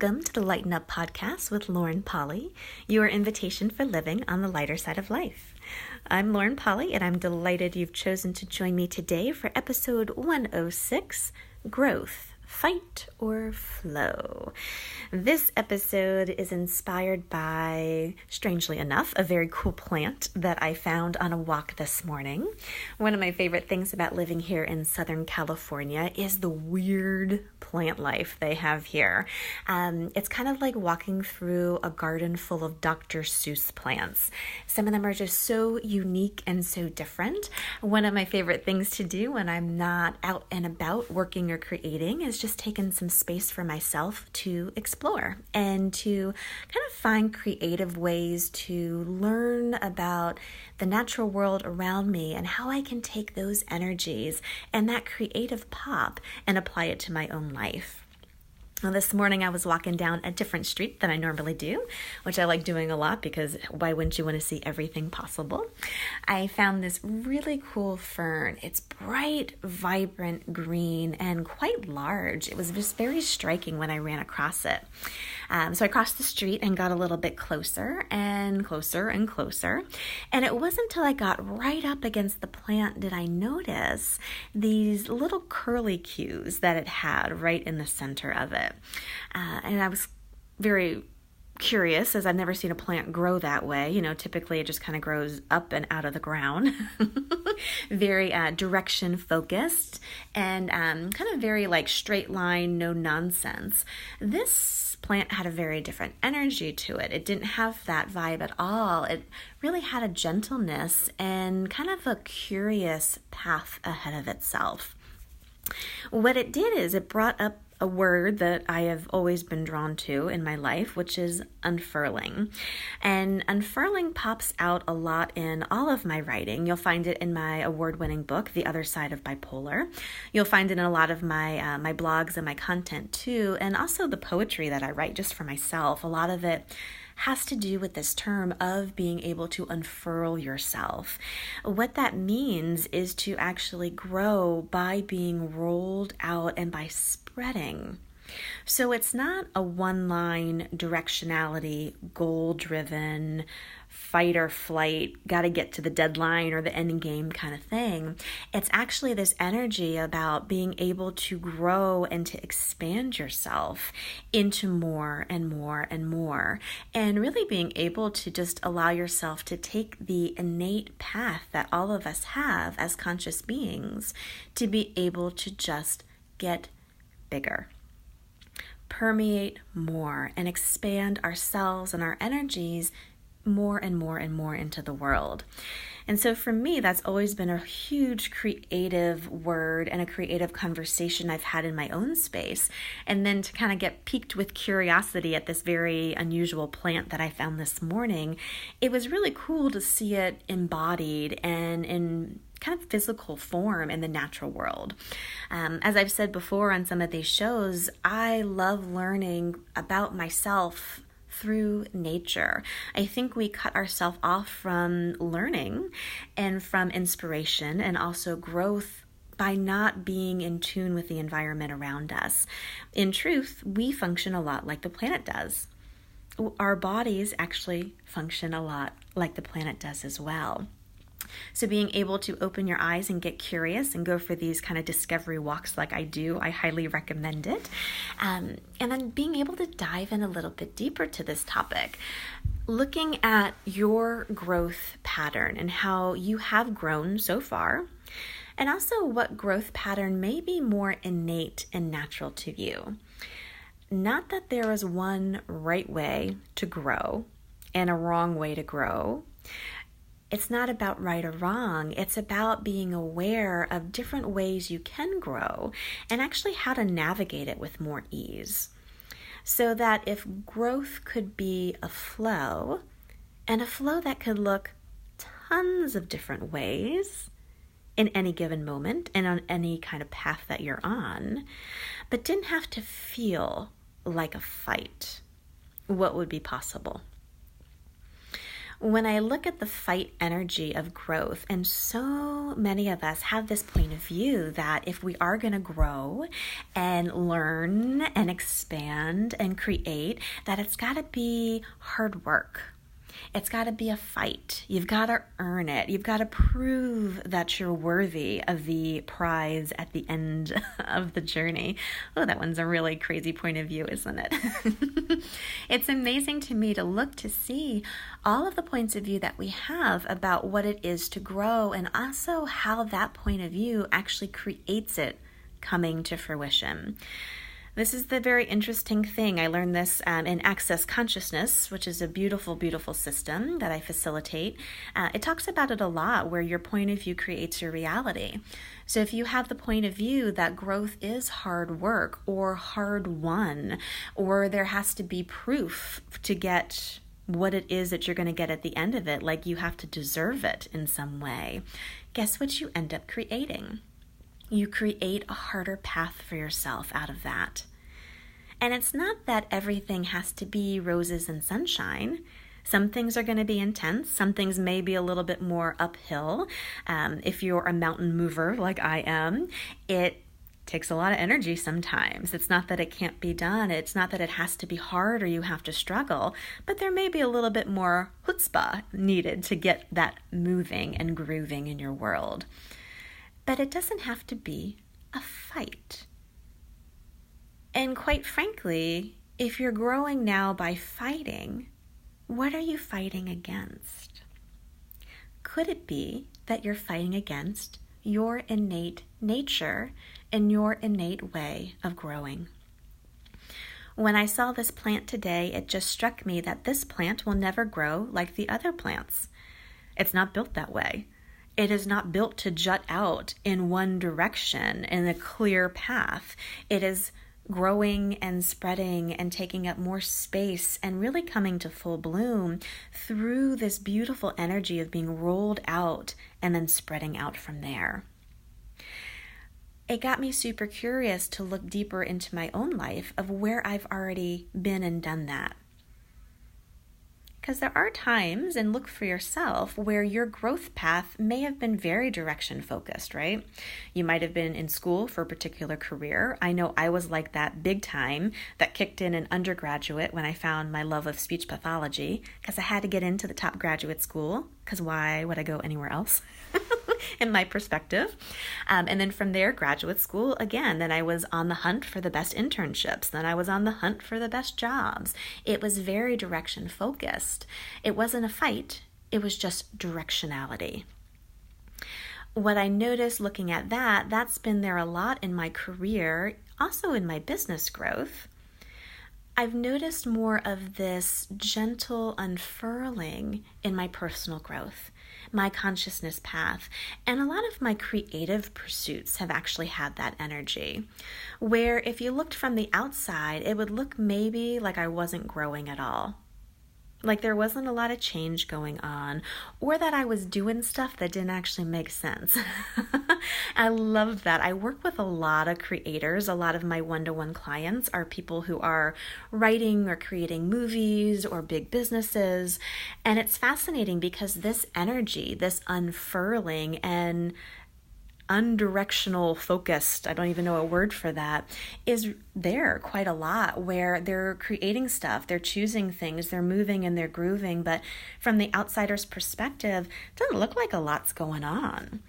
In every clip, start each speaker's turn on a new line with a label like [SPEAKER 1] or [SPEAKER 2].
[SPEAKER 1] Welcome to the Lighten Up Podcast with Lauren Polly, your invitation for living on the lighter side of life. I'm Lauren Polly, and I'm delighted you've chosen to join me today for episode 106, Growth, Fight or Flow. This episode is inspired by, strangely enough, a very cool plant that I found on a walk this morning. One of my favorite things about living here in Southern California is the weird plant life they have here. It's kind of like walking through a garden full of Dr. Seuss plants. Some of them are just so unique and so different. One of my favorite things to do when I'm not out and about working or creating is just taking some space for myself to explore and to kind of find creative ways to learn about the natural world around me and how I can take those energies and that creative pop and apply it to my own life. Well, this morning I was walking down a different street than I normally do, which I like doing a lot because why wouldn't you want to see everything possible? I found this really cool fern. It's bright, vibrant green and quite large. It was just very striking when I ran across it. So I crossed the street and got a little bit closer and closer and closer. And it wasn't until I got right up against the plant did I notice these little curlicues that it had right in the center of it. And I was very curious as I've never seen a plant grow that way. You know, typically it just kind of grows up and out of the ground. Very direction focused and kind of very like straight line, no nonsense. This plant had a very different energy to it. It didn't have that vibe at all. It really had a gentleness and kind of a curious path ahead of itself. What it did is it brought up a word that I have always been drawn to in my life, which is unfurling. And unfurling pops out a lot in all of my writing. You'll find it in my award-winning book, The Other Side of Bipolar. You'll find it in a lot of my my blogs and my content too, and also the poetry that I write just for myself. A lot of it has to do with this term of being able to unfurl yourself. What that means is to actually grow by being rolled out and by spreading. So it's not a one-line directionality, goal-driven, fight or flight, got to get to the deadline or the end game kind of thing. It's actually this energy about being able to grow and to expand yourself into more and more and more, and really being able to just allow yourself to take the innate path that all of us have as conscious beings to be able to just get bigger, permeate more, and expand ourselves and our energies more and more and more into the world. And so for me, that's always been a huge creative word and a creative conversation I've had in my own space. And then to kind of get piqued with curiosity at this very unusual plant that I found this morning, it was really cool to see it embodied and in kind of physical form in the natural world. As I've said before on some of these shows, I love learning about myself through nature. I think we cut ourselves off from learning and from inspiration and also growth by not being in tune with the environment around us. In truth, we function a lot like the planet does. Our bodies actually function a lot like the planet does as well. So being able to open your eyes and get curious and go for these kind of discovery walks like I do, I highly recommend it. And then being able to dive in a little bit deeper to this topic, looking at your growth pattern and how you have grown so far, and also what growth pattern may be more innate and natural to you. Not that there is one right way to grow and a wrong way to grow. It's not about right or wrong. It's about being aware of different ways you can grow and actually how to navigate it with more ease. So that if growth could be a flow, and a flow that could look tons of different ways in any given moment and on any kind of path that you're on, but didn't have to feel like a fight, what would be possible? When I look at the fight energy of growth, and so many of us have this point of view that if we are going to grow and learn and expand and create, that it's got to be hard work. It's got to be a fight. You've got to earn it. You've got to prove that you're worthy of the prize at the end of the journey. Oh, that one's a really crazy point of view, isn't it? It's amazing to me to look to see all of the points of view that we have about what it is to grow, and also how that point of view actually creates it coming to fruition. This is the very interesting thing. I learned this in Access Consciousness, which is a beautiful, beautiful system that I facilitate. It talks about it a lot, where your point of view creates your reality. So if you have the point of view that growth is hard work or hard won, or there has to be proof to get what it is that you're going to get at the end of it, like you have to deserve it in some way, guess what you end up creating? You create a harder path for yourself out of that. And it's not that everything has to be roses and sunshine. Some things are going to be intense. Some things may be a little bit more uphill. If you're a mountain mover like I am, it takes a lot of energy sometimes. It's not that it can't be done. It's not that it has to be hard or you have to struggle, but there may be a little bit more chutzpah needed to get that moving and grooving in your world. But it doesn't have to be a fight. And quite frankly, if you're growing now by fighting, what are you fighting against? Could it be that you're fighting against your innate nature and your innate way of growing? When I saw this plant today, it just struck me that this plant will never grow like the other plants. It's not built that way. It is not built to jut out in one direction in a clear path. It is growing and spreading and taking up more space and really coming to full bloom through this beautiful energy of being rolled out and then spreading out from there. It got me super curious to look deeper into my own life of where I've already been and done that. Because there are times, and look for yourself, where your growth path may have been very direction focused, right? You might have been in school for a particular career. I know I was like that big time. That kicked in undergraduate when I found my love of speech pathology, because I had to get into the top graduate school, because why would I go anywhere else? In my perspective. And then from there, graduate school again. Then I was on the hunt for the best internships. Then I was on the hunt for the best jobs. It was very direction focused. It wasn't a fight. It was just directionality. What I noticed looking at that, that's been there a lot in my career, also in my business growth. I've noticed more of this gentle unfurling in my personal growth, my consciousness path, and a lot of my creative pursuits have actually had that energy, where if you looked from the outside, it would look maybe like I wasn't growing at all. Like there wasn't a lot of change going on, or that I was doing stuff that didn't actually make sense. I love that. I work with a lot of creators. A lot of my one-to-one clients are people who are writing or creating movies or big businesses. And it's fascinating because this energy, this unfurling and undirectional focused, I don't even know a word for that, is there quite a lot, where they're creating stuff, they're choosing things, they're moving and they're grooving, but from the outsider's perspective, it doesn't look like a lot's going on.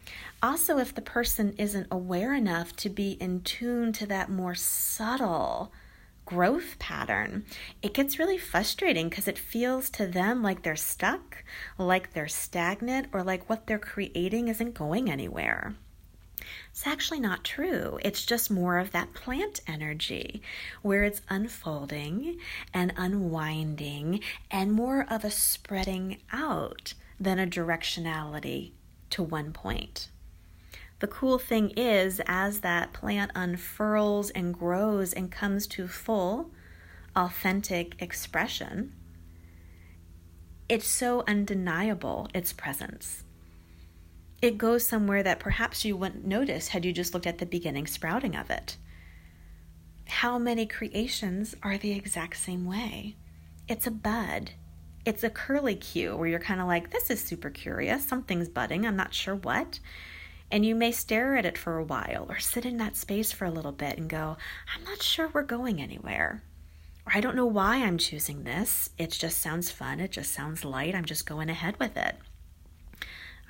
[SPEAKER 1] Also, if the person isn't aware enough to be in tune to that more subtle growth pattern, it gets really frustrating because it feels to them like they're stuck, like they're stagnant, or like what they're creating isn't going anywhere. It's actually not true. It's just more of that plant energy where it's unfolding and unwinding and more of a spreading out than a directionality to one point. The cool thing is, as that plant unfurls and grows and comes to full, authentic expression, it's so undeniable, its presence. It goes somewhere that perhaps you wouldn't notice had you just looked at the beginning sprouting of it. How many creations are the exact same way? It's a bud. It's a curlicue where you're kind of like, this is super curious. Something's budding. I'm not sure what. And you may stare at it for a while or sit in that space for a little bit and go, I'm not sure we're going anywhere. Or I don't know why I'm choosing this. It just sounds fun. It just sounds light. I'm just going ahead with it.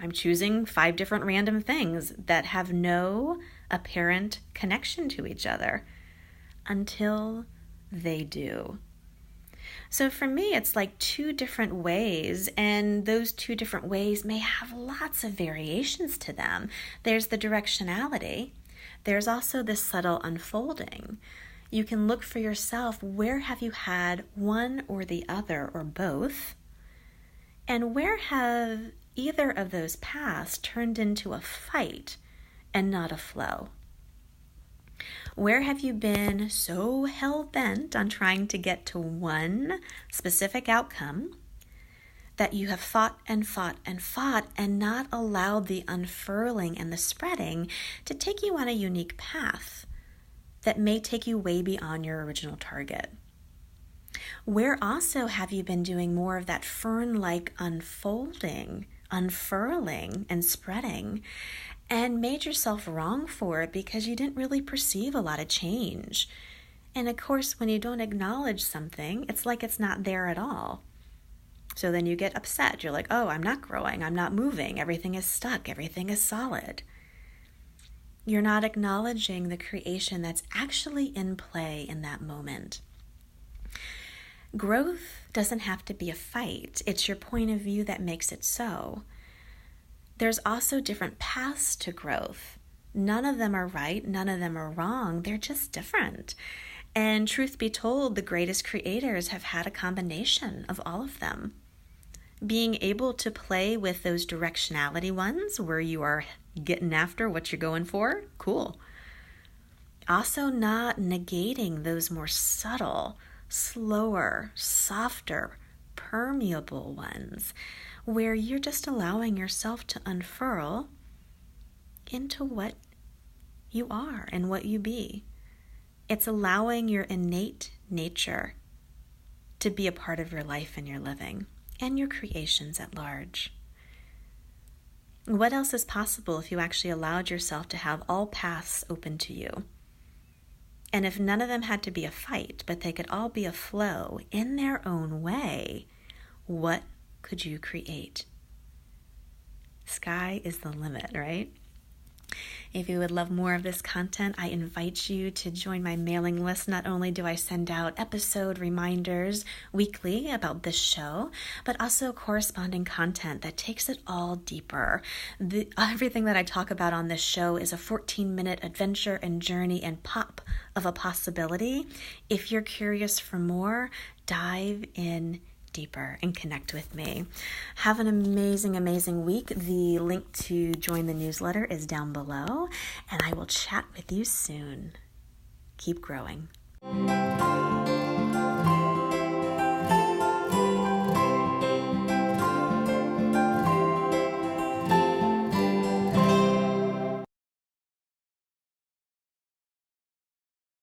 [SPEAKER 1] I'm choosing 5 different random things that have no apparent connection to each other until they do. So for me, it's like 2 different ways, and those 2 different ways may have lots of variations to them. There's the directionality. There's also this subtle unfolding. You can look for yourself, where have you had one or the other or both? And where have either of those paths turned into a fight and not a flow? Where have you been so hell-bent on trying to get to one specific outcome that you have fought and fought and fought and not allowed the unfurling and the spreading to take you on a unique path that may take you way beyond your original target? Where also have you been doing more of that fern-like unfolding, unfurling, and spreading, and made yourself wrong for it because you didn't really perceive a lot of change? And of course, when you don't acknowledge something, it's like it's not there at all. So then you get upset. You're like, oh, I'm not growing. I'm not moving. Everything is stuck. Everything is solid. You're not acknowledging the creation that's actually in play in that moment. Growth doesn't have to be a fight. It's your point of view that makes it so. There's also different paths to growth. None of them are right. None of them are wrong. They're just different. And truth be told, the greatest creators have had a combination of all of them. Being able to play with those directionality ones where you are getting after what you're going for, cool. Also not negating those more subtle, slower, softer, permeable ones where you're just allowing yourself to unfurl into what you are and what you be. It's allowing your innate nature to be a part of your life and your living and your creations at large. What else is possible if you actually allowed yourself to have all paths open to you? And if none of them had to be a fight, but they could all be a flow in their own way, what could you create? Sky is the limit, right? If you would love more of this content, I invite you to join my mailing list. Not only do I send out episode reminders weekly about this show, but also corresponding content that takes it all deeper. Everything that I talk about on this show is a 14-minute adventure and journey and pop of a possibility. If you're curious for more, dive in deeper and connect with me. Have an amazing, amazing week. The link to join the newsletter is down below, and I will chat with you soon. Keep growing.